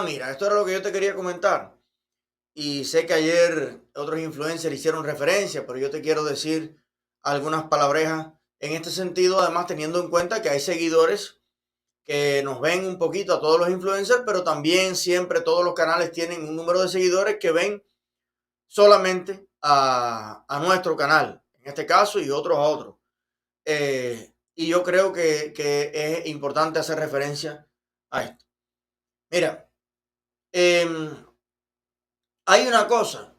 mira, esto era lo que yo te quería comentar. Y sé que ayer otros influencers hicieron referencia, pero yo te quiero decir algunas palabrejas en este sentido, además teniendo en cuenta que hay seguidores que nos ven un poquito a todos los influencers, pero también siempre todos los canales tienen un número de seguidores que ven solamente a nuestro canal, en este caso, y otros a otros. Y yo creo que es importante hacer referencia a esto. Mira, eh, hay una cosa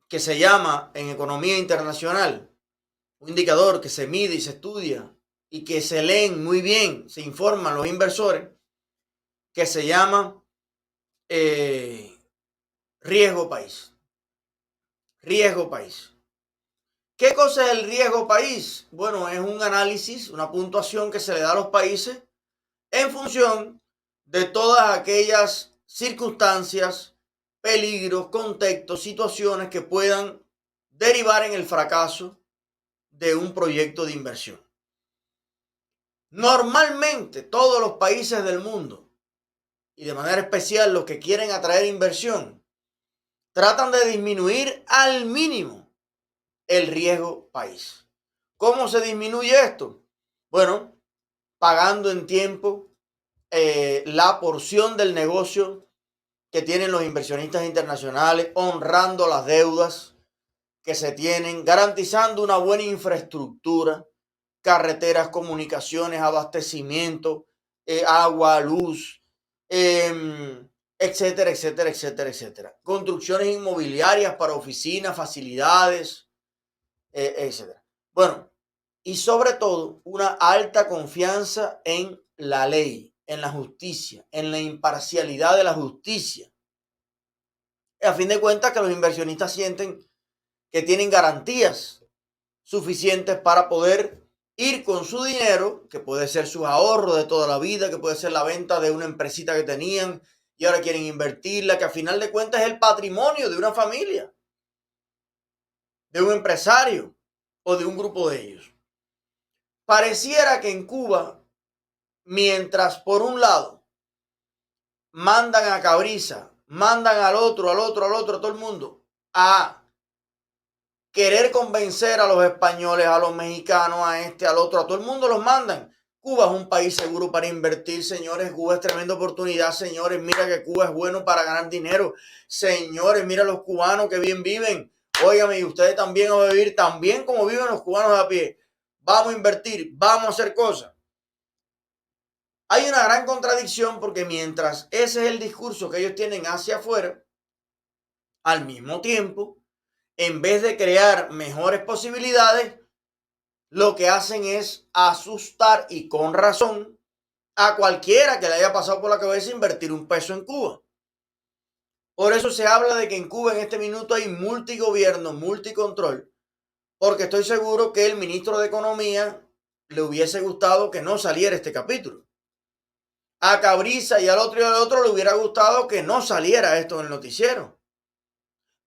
que se llama en economía internacional, un indicador que se mide y se estudia y que se leen muy bien, se informan los inversores, que se llama riesgo país. Riesgo país. ¿Qué cosa es el riesgo país? Bueno, es un análisis, una puntuación que se le da a los países en función de todas aquellas circunstancias, peligros, contextos, situaciones que puedan derivar en el fracaso de un proyecto de inversión. Normalmente todos los países del mundo, y de manera especial los que quieren atraer inversión, tratan de disminuir al mínimo el riesgo país. ¿Cómo se disminuye esto? Bueno, pagando en tiempo la porción del negocio que tienen los inversionistas internacionales, honrando las deudas que se tienen, garantizando una buena infraestructura, carreteras, comunicaciones, abastecimiento, agua, luz, etcétera, etcétera, etcétera, etcétera. Construcciones inmobiliarias para oficinas, facilidades, etcétera. Bueno, y sobre todo una alta confianza en la ley, en la justicia, en la imparcialidad de la justicia. A fin de cuentas que los inversionistas sienten que tienen garantías suficientes para poder ir con su dinero, que puede ser sus ahorros de toda la vida, que puede ser la venta de una empresita que tenían y ahora quieren invertirla, que a final de cuentas es el patrimonio de una familia, de un empresario o de un grupo de ellos. Pareciera que en Cuba, mientras por un lado mandan a Cabriza, mandan al otro, a todo el mundo, a querer convencer a los españoles, a los mexicanos, a este, al otro, a todo el mundo los mandan. Cuba es un país seguro para invertir, señores. Cuba es tremenda oportunidad, señores. Mira que Cuba es bueno para ganar dinero. Señores, mira los cubanos que bien viven. Óigame, y ustedes también van a vivir tan bien como viven los cubanos de a pie. Vamos a invertir, vamos a hacer cosas. Hay una gran contradicción porque mientras ese es el discurso que ellos tienen hacia afuera, al mismo tiempo, en vez de crear mejores posibilidades, lo que hacen es asustar, y con razón, a cualquiera que le haya pasado por la cabeza invertir un peso en Cuba. Por eso se habla de que en Cuba en este minuto hay multigobierno, multicontrol, porque estoy seguro que el ministro de Economía le hubiese gustado que no saliera este capítulo. A Cabriza y al otro le hubiera gustado que no saliera esto en el noticiero.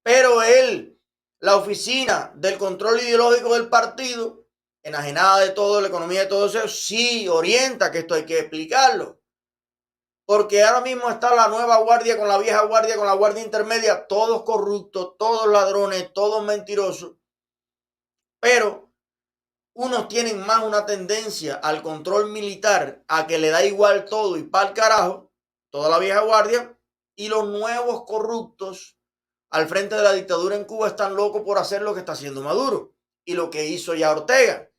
Pero él, la oficina del control ideológico del partido, enajenada de todo, la economía de todo eso, sí orienta que esto hay que explicarlo. Porque ahora mismo está la nueva guardia con la vieja guardia, con la guardia intermedia, todos corruptos, todos ladrones, todos mentirosos. Pero unos tienen más una tendencia al control militar, a que le da igual todo y pa'l carajo, toda la vieja guardia, y los nuevos corruptos al frente de la dictadura en Cuba están locos por hacer lo que está haciendo Maduro y lo que hizo ya Ortega,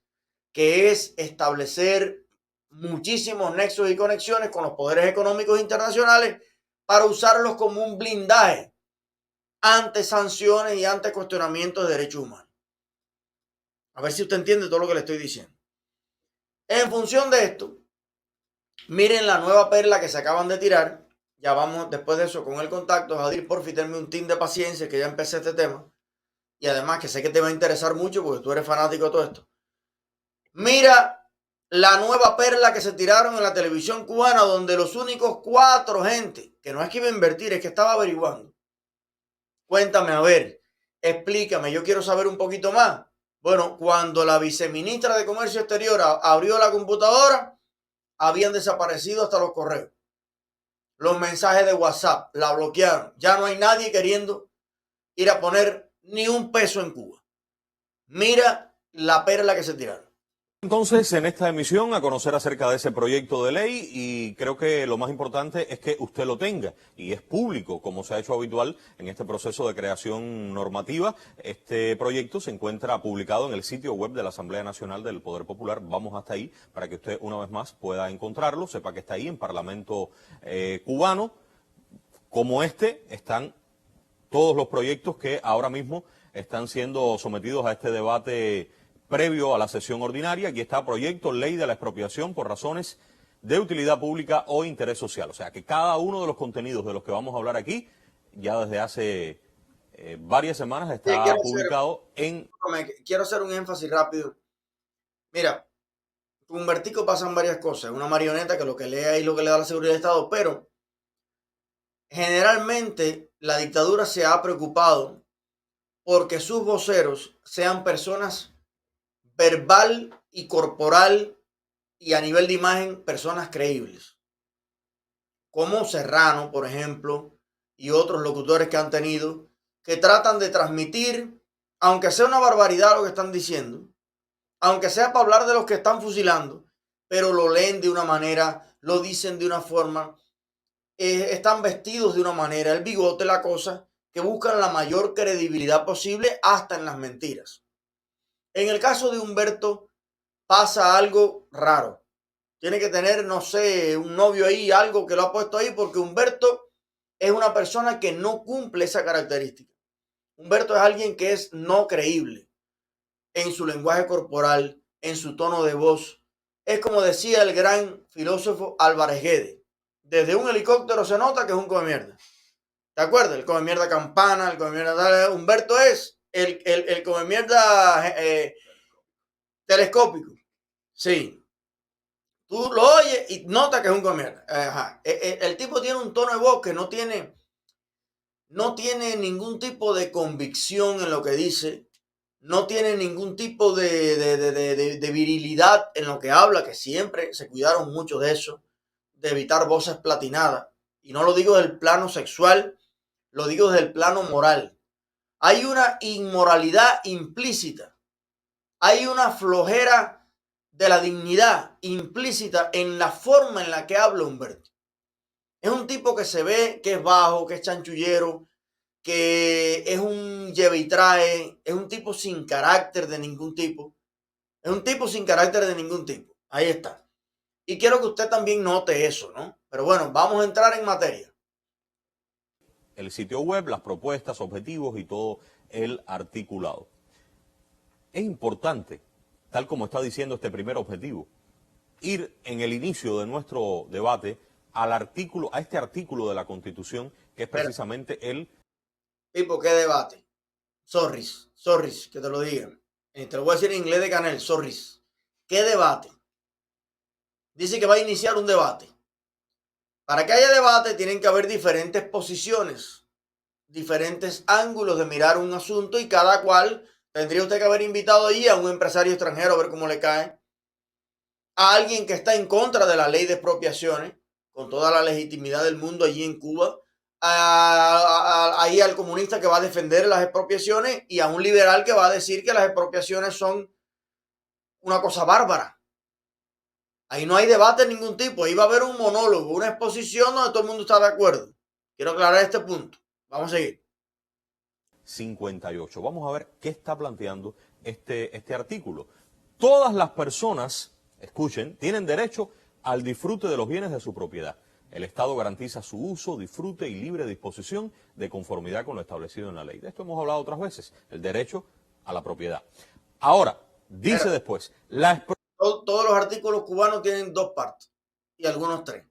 que es establecer muchísimos nexos y conexiones con los poderes económicos internacionales para usarlos como un blindaje ante sanciones y ante cuestionamientos de derechos humanos. A ver si usted entiende todo lo que le estoy diciendo. En función de esto, miren la nueva perla que se acaban de tirar. Ya vamos después de eso con el contacto. Jadir, por fin, denme un team de paciencia, que ya empecé este tema. Y además que sé que te va a interesar mucho porque tú eres fanático de todo esto. Mira la nueva perla que se tiraron en la televisión cubana, donde los únicos 4 gente, que no es que iba a invertir, es que estaba averiguando. Cuéntame, a ver, explícame, yo quiero saber un poquito más. Bueno, cuando la viceministra de Comercio Exterior abrió la computadora, habían desaparecido hasta los correos. los mensajes de WhatsApp, la bloquearon. Ya no hay nadie queriendo ir a poner ni un peso en Cuba. Mira la perla que se tiraron. Entonces, en esta emisión, a conocer acerca de ese proyecto de ley, y creo que lo más importante es que usted lo tenga y es público, como se ha hecho habitual en este proceso de creación normativa. Este proyecto se encuentra publicado en el sitio web de la Asamblea Nacional del Poder Popular. Vamos hasta ahí para que usted una vez más pueda encontrarlo, sepa que está ahí en Parlamento cubano. Como este, están todos los proyectos que ahora mismo están siendo sometidos a este debate previo a la sesión ordinaria. Aquí está proyecto ley de la expropiación por razones de utilidad pública o interés social. O sea que cada uno de los contenidos de los que vamos a hablar aquí, ya desde hace varias semanas está publicado en... Quiero hacer un énfasis rápido. Mira, con Humbertico pasan varias cosas. Una marioneta que lo que lee ahí lo que le da la seguridad del Estado, pero generalmente la dictadura se ha preocupado porque sus voceros sean personas verbal y corporal y a nivel de imagen, personas creíbles. Como Serrano, por ejemplo, y otros locutores que han tenido, que tratan de transmitir, aunque sea una barbaridad lo que están diciendo, aunque sea para hablar de los que están fusilando, pero lo leen de una manera, lo dicen de una forma, están vestidos de una manera, el bigote, la cosa, que buscan la mayor credibilidad posible hasta en las mentiras. En el caso de Humberto pasa algo raro. Tiene que tener, no sé, un novio ahí, algo que lo ha puesto ahí, porque Humberto es una persona que no cumple esa característica. Humberto es alguien que es no creíble en su lenguaje corporal, en su tono de voz. Es como decía el gran filósofo Álvarez Guedes. Desde un helicóptero se nota que es un come mierda. ¿Te acuerdas? El come mierda campana, el come mierda... Humberto es el come mierda telescópico. Sí. Tú lo oyes y notas que es un come mierda. El tipo tiene un tono de voz que no tiene ningún tipo de convicción en lo que dice. No tiene ningún tipo de virilidad en lo que habla, que siempre se cuidaron mucho de eso, de evitar voces platinadas. Y no lo digo del plano sexual, lo digo desde el plano moral. Hay una inmoralidad implícita, hay una flojera de la dignidad implícita en la forma en la que habla Humberto. Es un tipo que se ve que es bajo, que es chanchullero, que es un lleve y trae, es un tipo sin carácter de ningún tipo. Es un tipo sin carácter de ningún tipo. Ahí está. Y quiero que usted también note eso, ¿no? Pero bueno, vamos a entrar en materia. El sitio web, las propuestas, objetivos y todo el articulado. Es importante, tal como está diciendo este primer objetivo, ir en el inicio de nuestro debate al artículo, a este artículo de la Constitución, que es precisamente el... Tipo, ¿qué debate? Sorris, que te lo digan. Te lo voy a decir en inglés de Canel, sorris. ¿Qué debate? Dice que va a iniciar un debate. Para que haya debate tienen que haber diferentes posiciones, diferentes ángulos de mirar un asunto y cada cual tendría usted que haber invitado ahí a un empresario extranjero a ver cómo le cae, a alguien que está en contra de la ley de expropiaciones, con toda la legitimidad del mundo allí en Cuba, ahí al comunista que va a defender las expropiaciones y a un liberal que va a decir que las expropiaciones son una cosa bárbara. Ahí no hay debate de ningún tipo, ahí va a haber un monólogo, una exposición donde todo el mundo está de acuerdo. Quiero aclarar este punto. Vamos a seguir. 58. Vamos a ver qué está planteando este artículo. Todas las personas, escuchen, tienen derecho al disfrute de los bienes de su propiedad. El Estado garantiza su uso, disfrute y libre disposición de conformidad con lo establecido en la ley. De esto hemos hablado otras veces, el derecho a la propiedad. Ahora, dice después, todos los artículos cubanos tienen dos partes y algunos tres.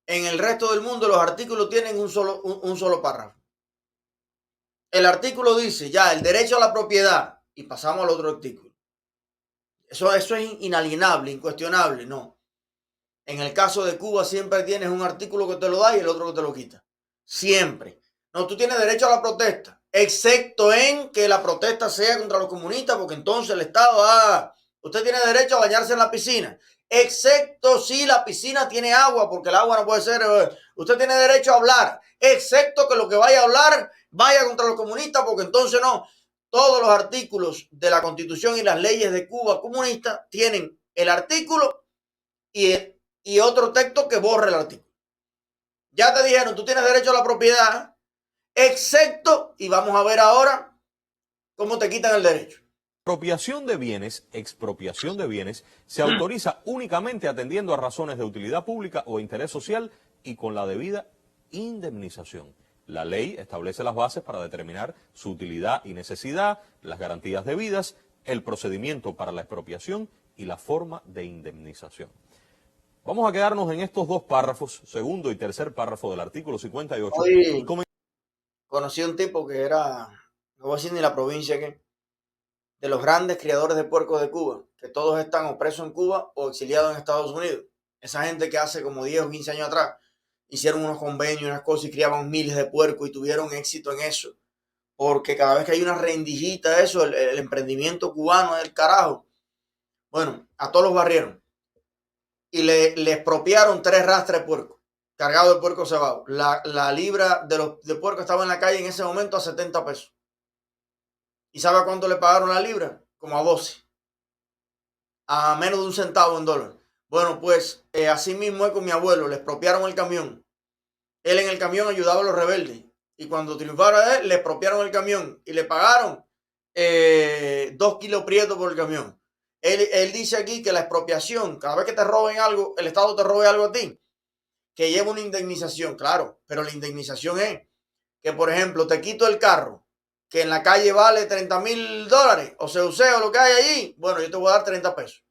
En el resto del mundo los artículos tienen un solo párrafo. El artículo dice ya el derecho a la propiedad y pasamos al otro artículo. Eso es inalienable, incuestionable, no. En el caso de Cuba siempre tienes un artículo que te lo da y el otro que te lo quita. Siempre. No, tú tienes derecho a la protesta, excepto en que la protesta sea contra los comunistas, porque entonces el Estado, usted tiene derecho a bañarse en la piscina. excepto si la piscina tiene agua, porque el agua no puede ser, usted tiene derecho a hablar, excepto que lo que vaya a hablar vaya contra los comunistas, porque entonces no. Todos los artículos de la Constitución y las leyes de Cuba comunista tienen el artículo y otro texto que borre el artículo. Ya te dijeron, tú tienes derecho a la propiedad, excepto, y vamos a ver ahora cómo te quitan el derecho. Expropiación de bienes, se autoriza únicamente atendiendo a razones de utilidad pública o interés social y con la debida indemnización. La ley establece las bases para determinar su utilidad y necesidad, las garantías debidas, el procedimiento para la expropiación y la forma de indemnización. Vamos a quedarnos en estos dos párrafos, segundo y tercer párrafo del artículo 58. Hoy conocí a un tipo que era, no voy a decir ni la provincia que, de los grandes criadores de puercos de Cuba, que todos están o presos en Cuba o exiliados en Estados Unidos. Esa gente que hace como 10 o 15 años atrás hicieron unos convenios, unas cosas y criaban miles de puercos y tuvieron éxito en eso. Porque cada vez que hay una rendijita, eso, el emprendimiento cubano es el carajo. Bueno, a todos los barrieron. Y le expropiaron 3 rastras de puerco, cargado de puerco cebado. La libra de puerco estaba en la calle en ese momento a 70 pesos. ¿Y sabe a cuánto le pagaron la libra? Como a 12. A menos de un centavo en dólar. Bueno, pues así mismo es con mi abuelo. Le expropiaron el camión. Él en el camión ayudaba a los rebeldes. Y cuando triunfaron a él, le expropiaron el camión. Y le pagaron 2 kilos prieto por el camión. Él dice aquí que la expropiación, cada vez que te roben algo, el Estado te robe algo a ti, que lleva una indemnización, claro. Pero la indemnización es que, por ejemplo, te quito el carro, que en la calle vale $30,000, o se use o lo que hay allí, bueno, yo te voy a dar 30 pesos.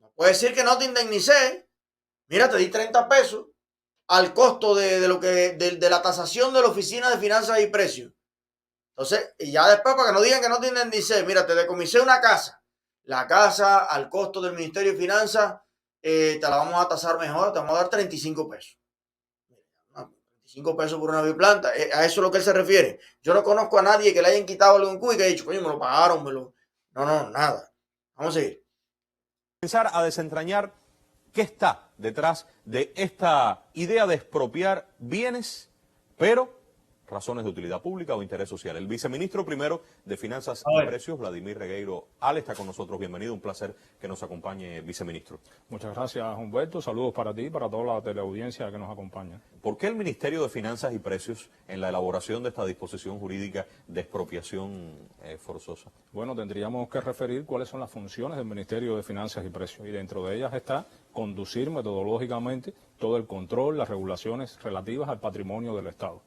No puedes decir que no te indemnicé. Mira, te di 30 pesos al costo de la tasación de la Oficina de Finanzas y Precios. Entonces, y ya después, para que no digan que no te indemnicé, mira, te decomisé una casa. La casa, al costo del Ministerio de Finanzas, te la vamos a tasar mejor, te vamos a dar 35 pesos. 5 pesos por una biplanta, a eso es lo que él se refiere. Yo no conozco a nadie que le hayan quitado algo en Cuba y que haya dicho, coño, me lo pagaron, No, nada. Vamos a seguir. Comenzar a desentrañar qué está detrás de esta idea de expropiar bienes, pero razones de utilidad pública o interés social. El viceministro primero de Finanzas y Precios, Vladimir Regueiro Ale, está con nosotros. Bienvenido, un placer que nos acompañe, viceministro. Muchas gracias, Humberto. Saludos para ti y para toda la teleaudiencia que nos acompaña. ¿Por qué el Ministerio de Finanzas y Precios en la elaboración de esta disposición jurídica de expropiación forzosa? Bueno, tendríamos que referir cuáles son las funciones del Ministerio de Finanzas y Precios, y dentro de ellas está conducir metodológicamente todo el control, las regulaciones relativas al patrimonio del Estado.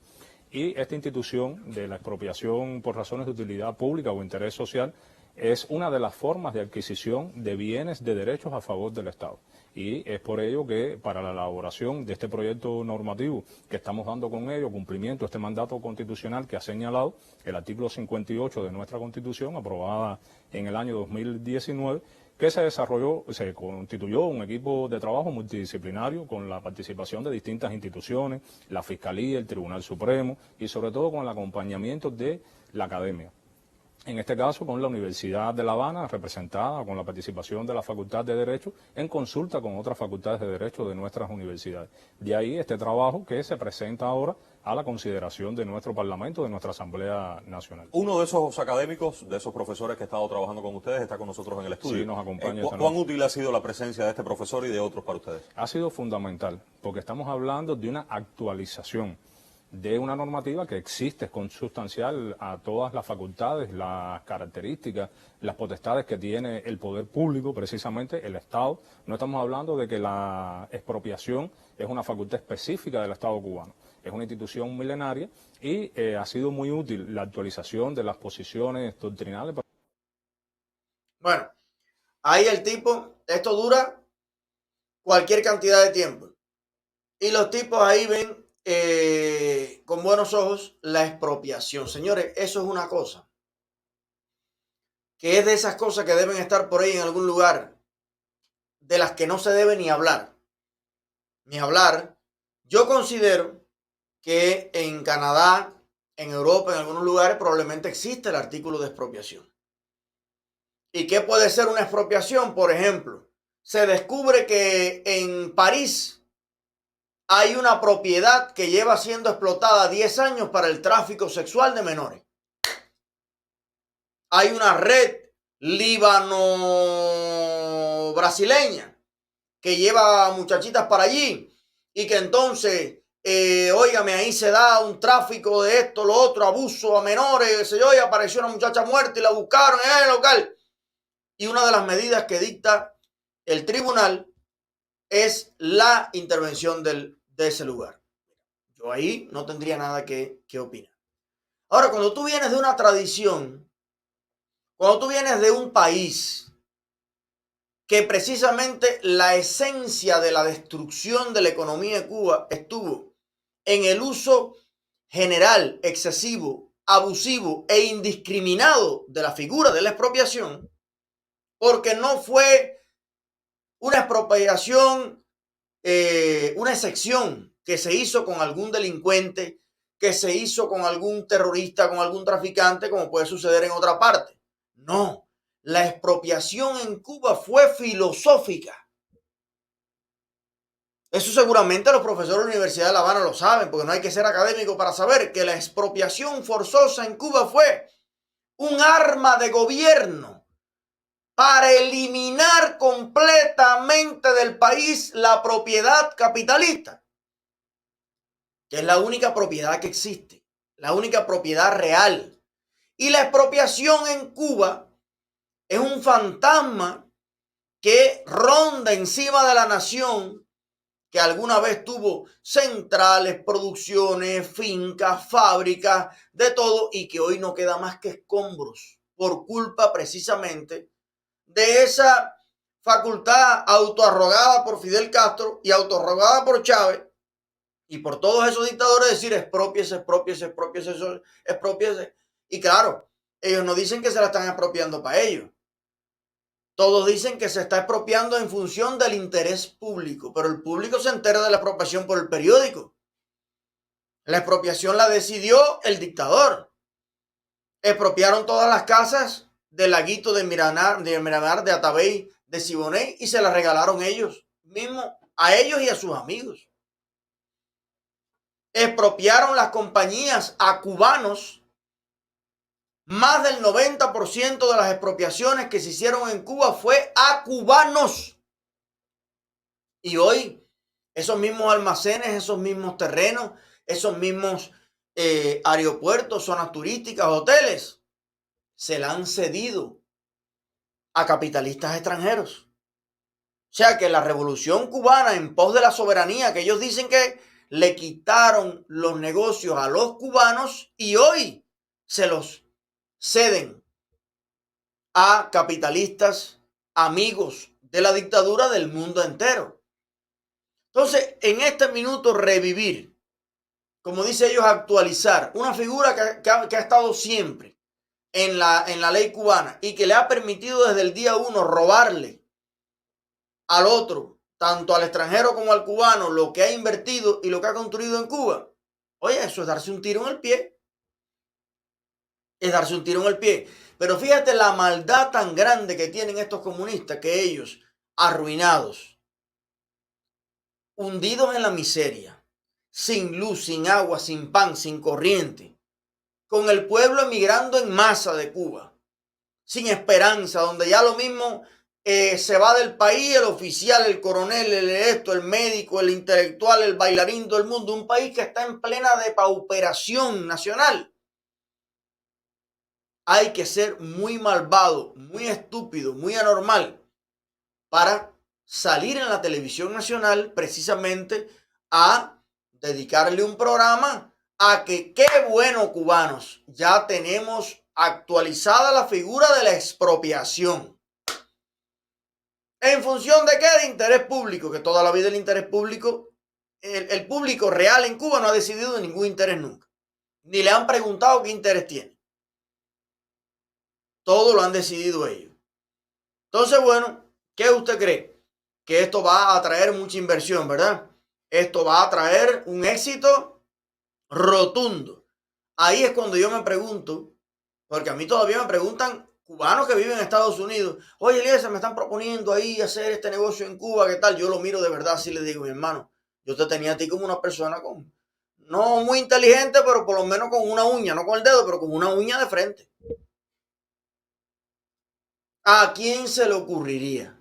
Y esta institución de la expropiación por razones de utilidad pública o interés social es una de las formas de adquisición de bienes de derechos a favor del Estado. Y es por ello que para la elaboración de este proyecto normativo que estamos dando con ello cumplimiento a este mandato constitucional que ha señalado el artículo 58 de nuestra Constitución, aprobada en el año 2019, que se constituyó un equipo de trabajo multidisciplinario con la participación de distintas instituciones, la Fiscalía, el Tribunal Supremo y sobre todo con el acompañamiento de la academia. En este caso con la Universidad de La Habana, representada con la participación de la Facultad de Derecho, en consulta con otras facultades de Derecho de nuestras universidades. De ahí este trabajo que se presenta ahora a la consideración de nuestro Parlamento, de nuestra Asamblea Nacional. Uno de esos académicos, de esos profesores que ha estado trabajando con ustedes, está con nosotros en el estudio. Sí, nos acompaña. ¿Cuán útil ha sido la presencia de este profesor y de otros para ustedes? Ha sido fundamental, porque estamos hablando de una actualización de una normativa que existe, es consustancial a todas las facultades, las características, las potestades que tiene el poder público, precisamente el Estado. No estamos hablando de que la expropiación es una facultad específica del Estado cubano. Es una institución milenaria y ha sido muy útil la actualización de las posiciones doctrinales. Bueno, ahí el tipo, esto dura cualquier cantidad de tiempo. Y los tipos ahí ven con buenos ojos la expropiación. Señores, eso es una cosa que es de esas cosas que deben estar por ahí en algún lugar, de las que no se debe ni hablar. Ni hablar. Yo considero que en Canadá, en Europa, en algunos lugares, probablemente existe el artículo de expropiación. ¿Y qué puede ser una expropiación? Por ejemplo, se descubre que en París hay una propiedad que lleva siendo explotada 10 años para el tráfico sexual de menores. Hay una red líbano-brasileña que lleva muchachitas para allí y que entonces, óigame, ahí se da un tráfico de esto, lo otro, abuso a menores, qué sé yo, y apareció una muchacha muerta y la buscaron en el local. Y una de las medidas que dicta el tribunal es la intervención de ese lugar. Yo ahí no tendría nada que opinar. Ahora, cuando tú vienes de una tradición, cuando tú vienes de un país que precisamente la esencia de la destrucción de la economía de Cuba estuvo en el uso general, excesivo, abusivo e indiscriminado de la figura de la expropiación, porque no fue una expropiación, una excepción que se hizo con algún delincuente, que se hizo con algún terrorista, con algún traficante, como puede suceder en otra parte. No, la expropiación en Cuba fue filosófica. Eso seguramente los profesores de la Universidad de La Habana lo saben, porque no hay que ser académico para saber que la expropiación forzosa en Cuba fue un arma de gobierno para eliminar completamente del país la propiedad capitalista, que es la única propiedad que existe, la única propiedad real. Y la expropiación en Cuba es un fantasma que ronda encima de la nación, que alguna vez tuvo centrales, producciones, fincas, fábricas, de todo, y que hoy no queda más que escombros por culpa precisamente de esa facultad autoarrogada por Fidel Castro y autoarrogada por Chávez y por todos esos dictadores, decir expropiese, expropiese, expropiese, expropiese. Y claro, ellos no dicen que se la están expropiando para ellos. Todos dicen que se está expropiando en función del interés público, pero el público se entera de la expropiación por el periódico. La expropiación la decidió el dictador. Expropiaron todas las casas del laguito de Miramar, de Atabey, de Siboney, y se las regalaron ellos mismos, a ellos y a sus amigos. Expropiaron las compañías a cubanos. Más del 90% de las expropiaciones que se hicieron en Cuba fue a cubanos. Y hoy esos mismos almacenes, esos mismos terrenos, esos mismos aeropuertos, zonas turísticas, hoteles, se la han cedido a capitalistas extranjeros. O sea que la revolución cubana en pos de la soberanía, que ellos dicen que le quitaron los negocios a los cubanos y hoy se los ceden a capitalistas amigos de la dictadura del mundo entero. Entonces, en este minuto revivir, como dice ellos, actualizar una figura que ha estado siempre en la ley cubana y que le ha permitido desde el día 1 robarle al otro, tanto al extranjero como al cubano, lo que ha invertido y lo que ha construido en Cuba. Oye, eso es darse un tiro en el pie. Es darse un tiro en el pie. Pero fíjate la maldad tan grande que tienen estos comunistas, que ellos, arruinados, hundidos en la miseria, sin luz, sin agua, sin pan, sin corriente, con el pueblo emigrando en masa de Cuba, sin esperanza, donde ya lo mismo se va del país el oficial, el coronel, el médico, el intelectual, el bailarín, todo el mundo. Un país que está en plena depauperación nacional. Hay que ser muy malvado, muy estúpido, muy anormal para salir en la televisión nacional precisamente a dedicarle un programa a que qué bueno, cubanos, ya tenemos actualizada la figura de la expropiación. ¿En función de qué? De interés público, que toda la vida el interés público, el público real en Cuba no ha decidido ningún interés nunca. Ni le han preguntado qué interés tiene. Todo lo han decidido ellos. Entonces, bueno, ¿qué usted cree? Que esto va a atraer mucha inversión, ¿verdad? Esto va a traer un éxito rotundo. Ahí es cuando yo me pregunto, porque a mí todavía me preguntan cubanos que viven en Estados Unidos, oye, Eliezer, me están proponiendo ahí hacer este negocio en Cuba, ¿qué tal? Yo lo miro de verdad, así le digo, mi hermano, yo te tenía a ti como una persona no muy inteligente, pero por lo menos con una uña, no con el dedo, pero con una uña de frente. ¿A quién se le ocurriría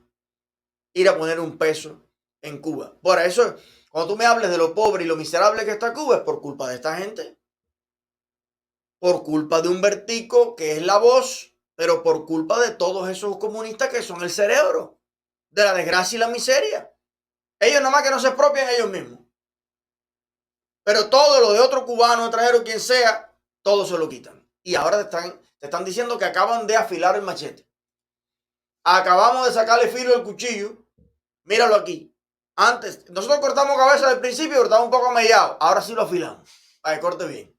ir a poner un peso en Cuba? Por eso, cuando tú me hables de lo pobre y lo miserable que está Cuba, es por culpa de esta gente. Por culpa de Humbertico, que es la voz, pero por culpa de todos esos comunistas que son el cerebro de la desgracia y la miseria. Ellos nada más que no se expropian ellos mismos. Pero todo lo de otro cubano, extranjero, quien sea, todo se lo quitan. Y ahora te están diciendo que acaban de afilar el machete. Acabamos de sacarle filo del cuchillo. Míralo aquí. Antes, nosotros cortamos cabeza al principio, pero estaba un poco mellado. Ahora sí lo afilamos. Para que corte bien.